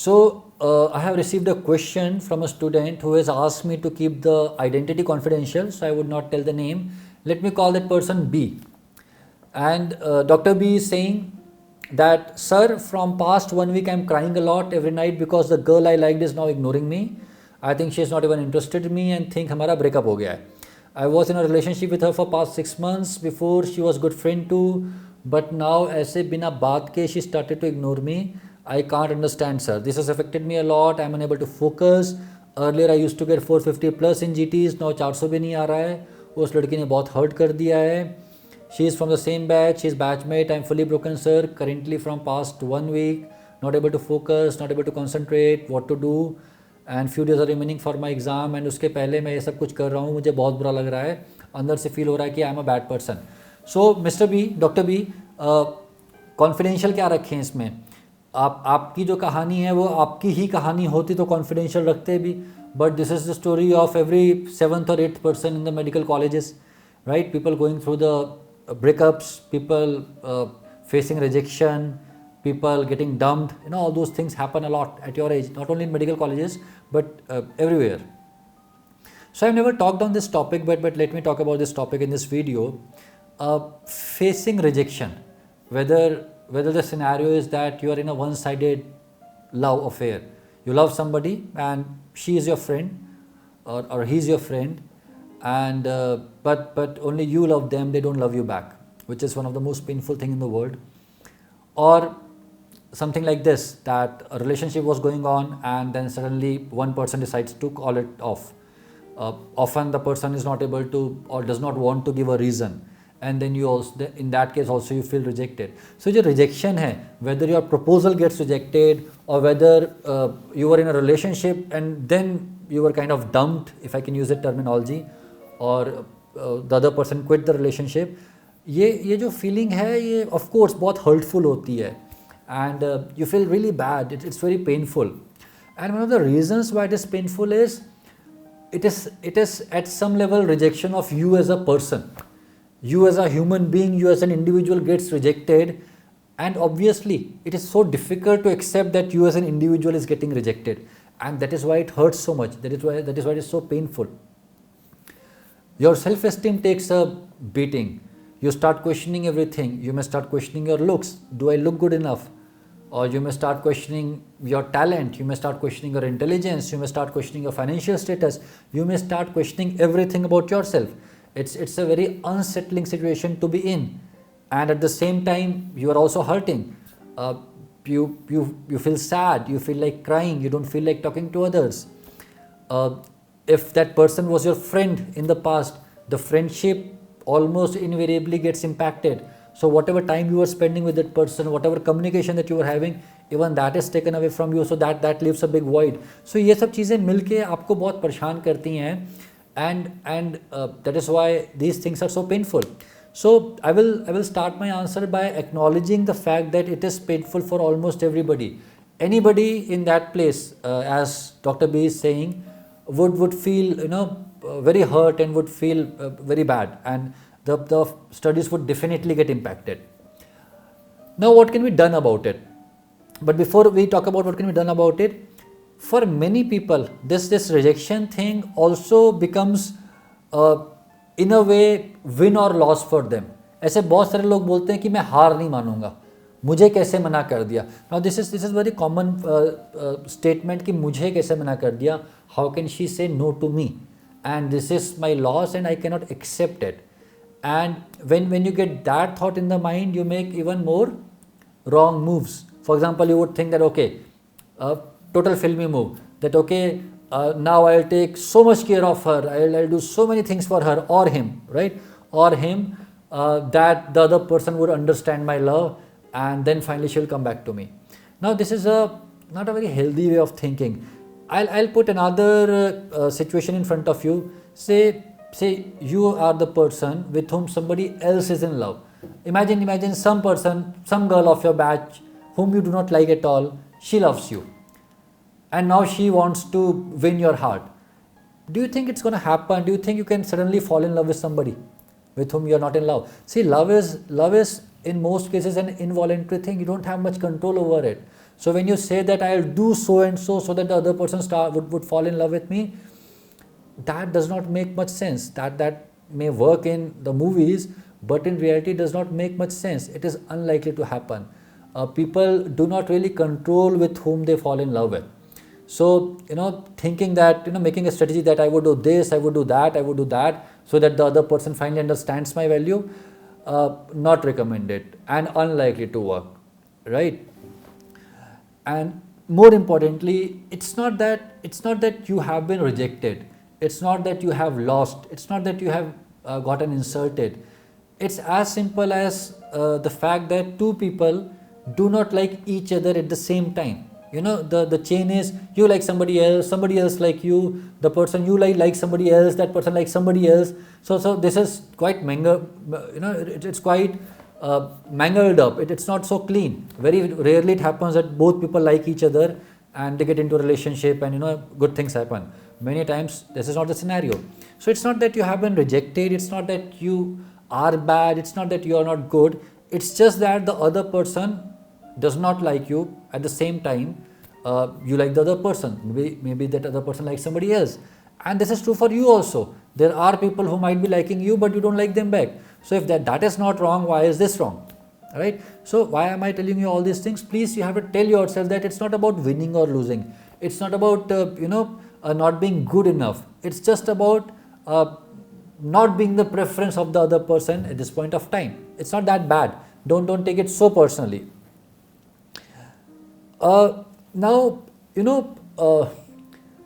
I have received a question from a student who has asked me to keep the identity confidential, so I would not tell the name. Let me call that person B. And Dr. B is saying that, sir, from past 1 week I am crying a lot every night because the girl I liked is now ignoring me. I think she is not even interested in me and think हमारा breakup हो गया है. I was in a relationship with her for past 6 months. Before she was good friend too, but now ऐसे बिना बात के she started to ignore me. I can't understand, sir. This has affected me a lot. I'm unable to focus. Earlier I used to get 450 plus in GTs. Now 400 भी नहीं आ रहा है. उस लड़की ने बहुत hurt कर दिया है. She is from the same batch. She is batchmate. I'm fully broken, sir. Currently from past 1 week, not able to focus, not able to concentrate. What to do? And few days are remaining for my exam. And उसके पहले मैं ये सब कुछ कर रहा हूँ. मुझे बहुत बुरा लग रहा है. अंदर से feel हो रहा है कि I'm a bad person. So Mr. B, Dr. B, confidential क्या रखें इसमें? आपकी जो कहानी है वो आपकी ही कहानी होती तो कॉन्फिडेंशियल रखते भी, but this is the story of every 7th or 8th person in the medical colleges, right? People going through the breakups, people facing rejection, people getting dumped, all those things happen a lot at your age, not only in medical colleges but everywhere. So I've never talked on this topic, but let me talk about this topic in this video. Facing rejection, whether the scenario is that you are in a one-sided love affair. You love somebody and she is your friend or he is your friend, and but only you love them, they don't love you back, which is one of the most painful thing in the world. Or something like this, that a relationship was going on and then suddenly one person decides to call it off. Often the person is not able to or does not want to give a reason, and then you also, in that case also, you feel rejected. So जो rejection है, whether your proposal gets rejected or whether you were in a relationship and then you were kind of dumped, if I can use that terminology, or the other person quit the relationship, ये जो feeling है ये of course बहुत hurtful होती है, and you feel really bad. It's very painful, and one of the reasons why it is painful is it is at some level rejection of you as a person. You as a human being, you as an individual gets rejected, and obviously it is so difficult to accept that you as an individual is getting rejected, and that is why it hurts so much. That is why it is so painful. Your self-esteem takes a beating. You start questioning everything. You may start questioning your looks. Do I look good enough? Or you may start questioning your talent. You may start questioning your intelligence. You may start questioning your financial status. You may start questioning everything about yourself. It's a very unsettling situation to be in, and at the same time you are also hurting. You feel sad, you feel like crying, you don't feel like talking to others. If that person was your friend in the past, the friendship almost invariably gets impacted. So whatever time you were spending with that person, whatever communication that you were having, even that is taken away from you. So that leaves a big void. So ये सब चीज़ें मिलके आपको बहुत परेशान करती हैं. And that is why these things are so painful. So I will start my answer by acknowledging the fact that it is painful for almost everybody. Anybody in that place, as Dr. B is saying, would feel very hurt and would feel very bad, and the studies would definitely get impacted. Now what can be done about it? But before we talk about what can be done about it, for many people, this rejection thing also becomes in a way win or loss for them. ऐसे बहुत सारे लोग बोलते हैं कि मैं हार नहीं मानूंगा, मुझे कैसे मना कर दिया. Now this is very common statement कि मुझे कैसे मना कर दिया. How can she say no to me? And this is my loss and I cannot accept it. And when you get that thought in the mind, you make even more wrong moves. For example, you would think that okay, total filmy move, that okay, now I'll take so much care of her, I'll do so many things for her or him, right? Or him, that the other person would understand my love, and then finally she'll come back to me. Now this is not a very healthy way of thinking. I'll put another situation in front of you. Say you are the person with whom somebody else is in love. Imagine some person, some girl of your batch whom you do not like at all, she loves you. And now she wants to win your heart. Do you think it's going to happen? Do you think you can suddenly fall in love with somebody with whom you are not in love? See, love is in most cases an involuntary thing. You don't have much control over it. So when you say that I'll do so and so that the other person would fall in love with me, that does not make much sense. That may work in the movies, but in reality it does not make much sense. It is unlikely to happen. People do not really control with whom they fall in love with. So, thinking that, making a strategy that I would do this, I would do that, I would do that, so that the other person finally understands my value, not recommended and unlikely to work, right? And more importantly, it's not that you have been rejected. It's not that you have lost. It's not that you have gotten insulted. It's as simple as the fact that two people do not like each other at the same time. The chain is you like somebody else like you, the person you like somebody else, that person likes somebody else. So this is quite it's quite mangled up. It's not so clean. Very rarely it happens that both people like each other and they get into a relationship and good things happen. Many times this is not the scenario. So it's not that you have been rejected, it's not that you are bad, it's not that you are not good, it's just that the other person does not like you at the same time you like the other person. Maybe that other person likes somebody else. And this is true for you also. There are people who might be liking you but you don't like them back. So if that is not wrong, why is this wrong? Right? So why am I telling you all these things? Please, you have to tell yourself that it's not about winning or losing. It's not about not being good enough. It's just about not being the preference of the other person at this point of time. It's not that bad. Don't take it so personally. Now,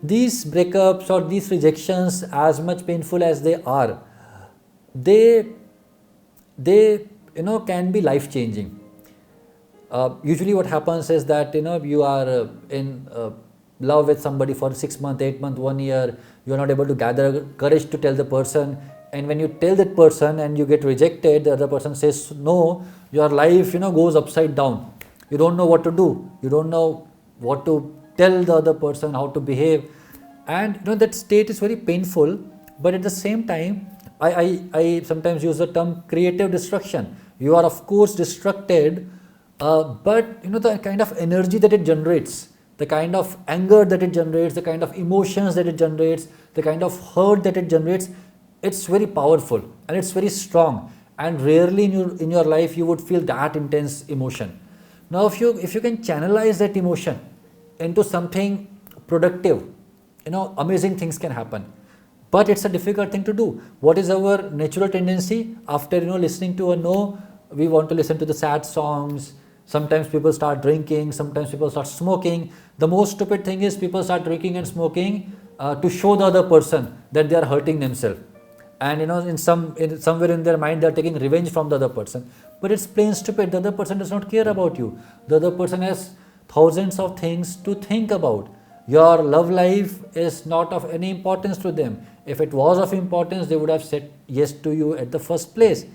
these breakups or these rejections, as much painful as they are, they can be life changing. Usually what happens is that you are in love with somebody for 6 months, 8 months, 1 year, you are not able to gather courage to tell the person, and when you tell that person and you get rejected, the other person says no, your life goes upside down. You don't know what to do, you don't know what to tell the other person, how to behave, and that state is very painful. But at the same time, I sometimes use the term creative destruction. You are of course destructed, but the kind of energy that it generates, the kind of anger that it generates, the kind of emotions that it generates, the kind of hurt that it generates, it's very powerful and it's very strong, and rarely in your life you would feel that intense emotion. Now if you can channelize that emotion into something productive, amazing things can happen. But it's a difficult thing to do. What is our natural tendency? After listening to a no, we want to listen to the sad songs. Sometimes people start drinking, sometimes people start smoking. The most stupid thing is people start drinking and smoking to show the other person that they are hurting themselves. And somewhere in their mind they are taking revenge from the other person. But it's plain stupid. The other person does not care about you. The other person has thousands of things to think about. Your love life is not of any importance to them. If it was of importance, they would have said yes to you at the first place.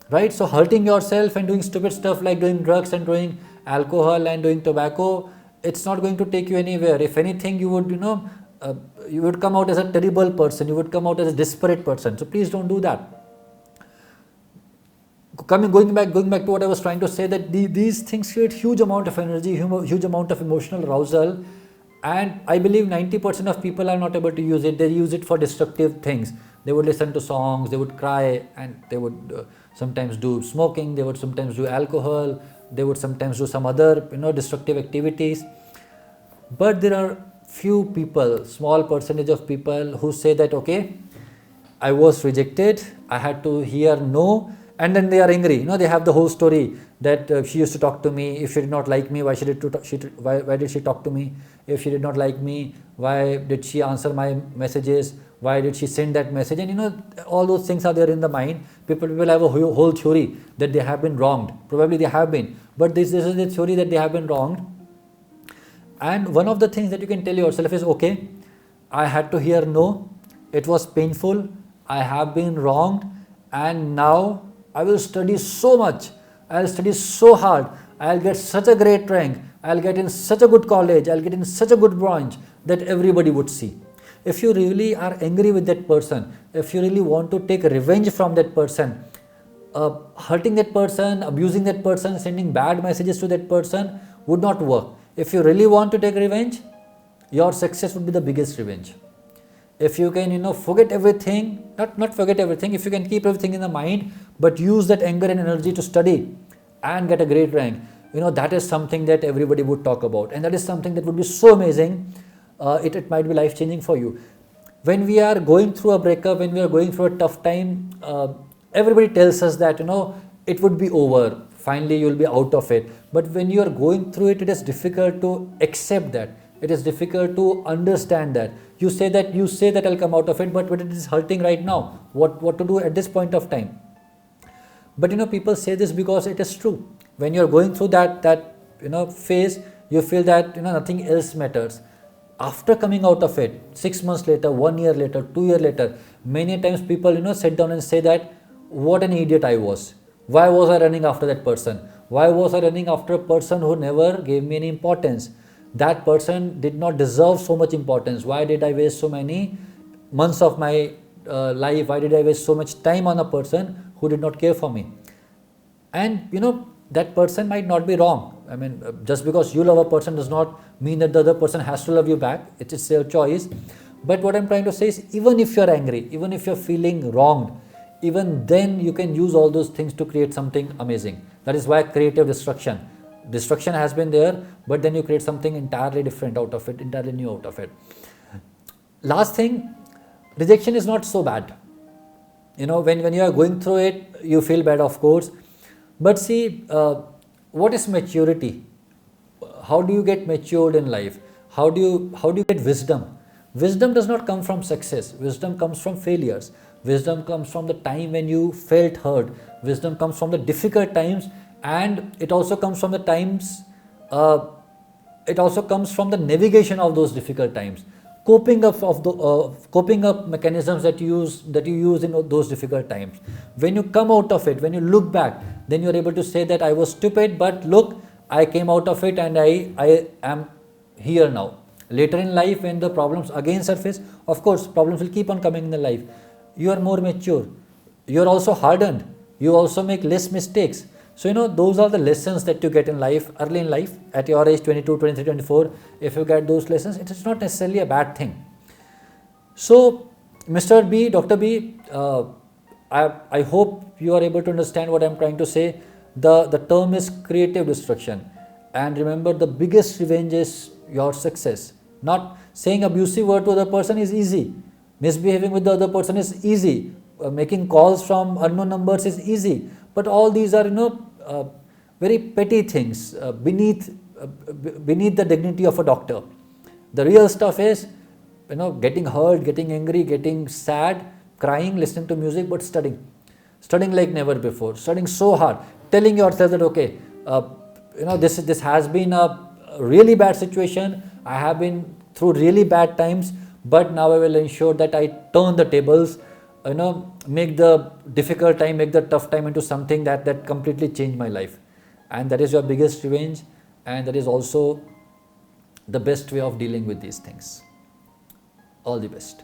Right? So hurting yourself and doing stupid stuff like doing drugs and doing alcohol and doing tobacco, it's not going to take you anywhere. If anything, you would you would come out as a terrible person. You would come out as a desperate person. So please don't do that. Going back to what I was trying to say, that these things create huge amount of energy, huge amount of emotional arousal, and I believe 90% of people are not able to use it. They use it for destructive things. They would listen to songs, they would cry, and they would sometimes do smoking, they would sometimes do alcohol, they would sometimes do some other destructive activities. But there are few people, small percentage of people who say that okay, I was rejected, I had to hear no, and then they are angry. They have the whole story that she used to talk to me. If she did not like me, why did she talk to me? If she did not like me, why did she answer my messages? Why did she send that message? And all those things are there in the mind. People have a whole theory that they have been wronged. Probably they have been, but this is the theory that they have been wronged. And one of the things that you can tell yourself is, okay, I had to hear no, it was painful, I have been wronged, and now I will study so much, I'll study so hard, I'll get such a great rank, I'll get in such a good college, I'll get in such a good branch that everybody would see. If you really are angry with that person, if you really want to take revenge from that person, hurting that person, abusing that person, sending bad messages to that person would not work. If you really want to take revenge, your success would be the biggest revenge. If you can, forget everything, not forget everything, if you can keep everything in the mind, but use that anger and energy to study and get a great rank, that is something that everybody would talk about. And that is something that would be so amazing. It might be life changing for you. When we are going through a breakup, when we are going through a tough time, everybody tells us that, it would be over. Finally, you will be out of it. But when you are going through it, it is difficult to accept that. It is difficult to understand that. You say that I'll come out of it, but it is hurting right now. What to do at this point of time? But people say this because it is true. When you are going through that phase, you feel that nothing else matters. After coming out of it, 6 months later, 1 year later, 2 years later, many times people sit down and say that what an idiot I was. Why was I running after that person? Why was I running after a person who never gave me any importance? That person did not deserve so much importance. Why did I waste so many months of my life? Why did I waste so much time on a person who did not care for me? And that person might not be wrong. I mean, just because you love a person does not mean that the other person has to love you back. It is their choice. But what I'm trying to say is, even if you're angry, even if you're feeling wronged, even then you can use all those things to create something amazing. That is why creative destruction. Destruction has been there, but then you create something entirely different out of it, entirely new out of it. Last thing, rejection is not so bad. When you are going through it, you feel bad, of course. But see, what is maturity? How do you get matured in life? How do you get wisdom? Wisdom does not come from success. Wisdom comes from failures. Wisdom comes from the time when you felt hurt. Wisdom comes from the difficult times, and it also comes from the times. It also comes from the navigation of those difficult times. Coping up mechanisms that you use in those difficult times. When you come out of it, when you look back, then you are able to say that I was stupid, but look, I came out of it and I am here now. Later in life, when the problems again surface, of course, problems will keep on coming in the life. You are more mature. You are also hardened. You also make less mistakes. So, those are the lessons that you get in life, early in life, at your age 22, 23, 24. If you get those lessons, it is not necessarily a bad thing. So, Mr. B, Dr. B, I hope you are able to understand what I am trying to say. The term is creative destruction. And remember, the biggest revenge is your success. Not saying abusive word to the other person is easy. Misbehaving with the other person is easy. Making calls from unknown numbers is easy. But all these are, very petty things beneath the dignity of a doctor. The real stuff is, getting hurt, getting angry, getting sad, crying, listening to music, but studying like never before, studying so hard, telling yourself that okay, this has been a really bad situation. I have been through really bad times, but now I will ensure that I turn the tables. Make the difficult time, make the tough time into something that completely changed my life. And that is your biggest revenge, and that is also the best way of dealing with these things. All the best.